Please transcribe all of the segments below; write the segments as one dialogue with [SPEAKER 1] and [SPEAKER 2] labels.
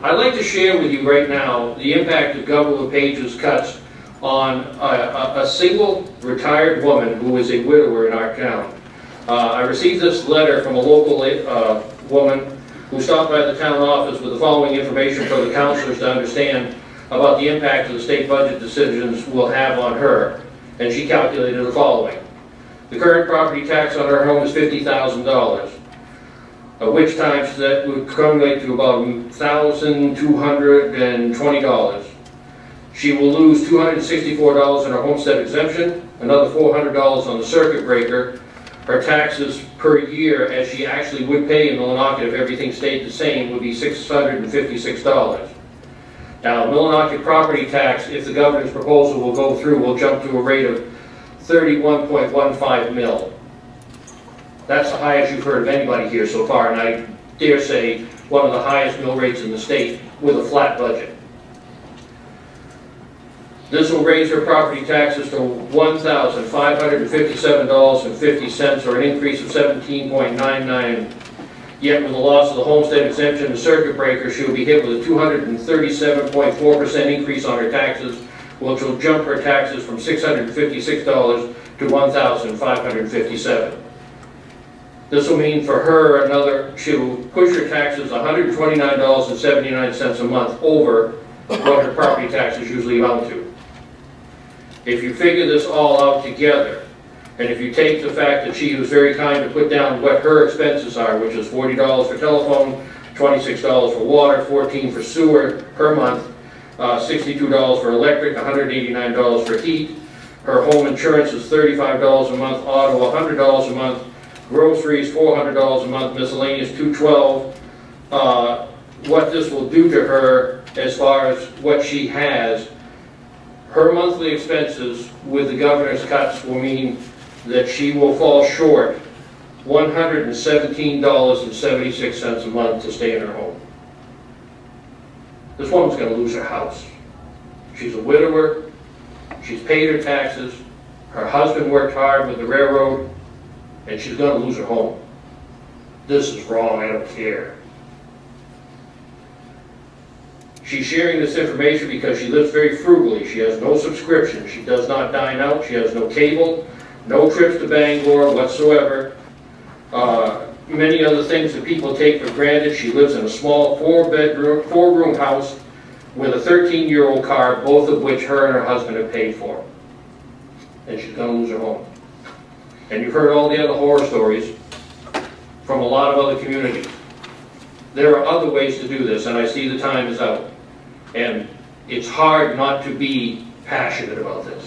[SPEAKER 1] I'd like to share with you right now the impact of Governor LePage's cuts on a single retired woman who is a widower in our town. I received this letter from a local woman who stopped by the town office with the following information for the councilors to understand about the impact of the state budget decisions will have on her, and she calculated the following. The current property tax on her home is $50,000, which times that would accumulate to about $1,220. She will lose $264 on her homestead exemption, another $400 on the circuit breaker. Her taxes per year, as she actually would pay in Millinocket if everything stayed the same, would be $656. Now, Millinocket property tax, if the governor's proposal will go through, will jump to a rate of 31.15 mil. That's the highest you've heard of anybody here so far, and I dare say one of the highest mill rates in the state with a flat budget. This will raise her property taxes to $1,557.50, or an increase of 17.99. Yet with the loss of the homestead exemption and circuit breaker, she will be hit with a 237.4% increase on her taxes, which will jump her taxes from $656 to $1,557. This will mean for her she will push her taxes $129.79 a month over what her property taxes usually amount to. If you figure this all out together, and if you take the fact that she was very kind to put down what her expenses are, which is $40 for telephone, $26 for water, $14 for sewer per month, $62 for electric, $189 for heat. Her home insurance is $35 a month, auto $100 a month, groceries $400 a month, miscellaneous $212. What this will do to her as far as what she has, her monthly expenses with the governor's cuts will mean that she will fall short $117.76 a month to stay in her home. This woman's going to lose her house. She's a widower. She's paid her taxes. Her husband worked hard with the railroad, and she's going to lose her home. This is wrong. I don't care. She's sharing this information because she lives very frugally. She has no subscription. She does not dine out. She has no cable, no trips to Bangor whatsoever. Many other things that people take for granted. She lives in a small four-room house with a 13-year-old car, both of which her and her husband have paid for. And she's going to lose her home. And you've heard all the other horror stories from a lot of other communities. There are other ways to do this, and I see the time is out. And it's hard not to be passionate about this.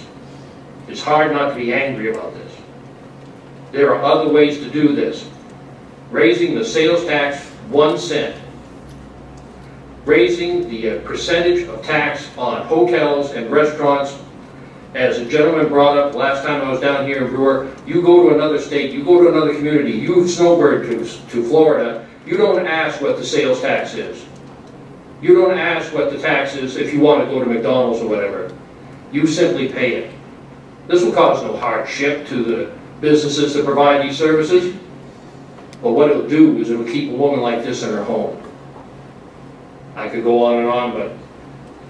[SPEAKER 1] It's hard not to be angry about this. There are other ways to do this. Raising the sales tax 1 cent. Raising the percentage of tax on hotels and restaurants. As a gentleman brought up last time I was down here in Brewer, you go to another state, you go to another community, you snowbird to Florida, you don't ask what the sales tax is. You don't ask what the tax is if you want to go to McDonald's or whatever. You simply pay it. This will cause no hardship to the businesses that provide these services. But what it'll do is it'll keep a woman like this in her home. I could go on and on, but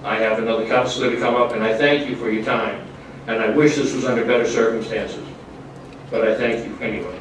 [SPEAKER 1] I have another councilor to come up, and I thank you for your time. And I wish this was under better circumstances. But I thank you anyway.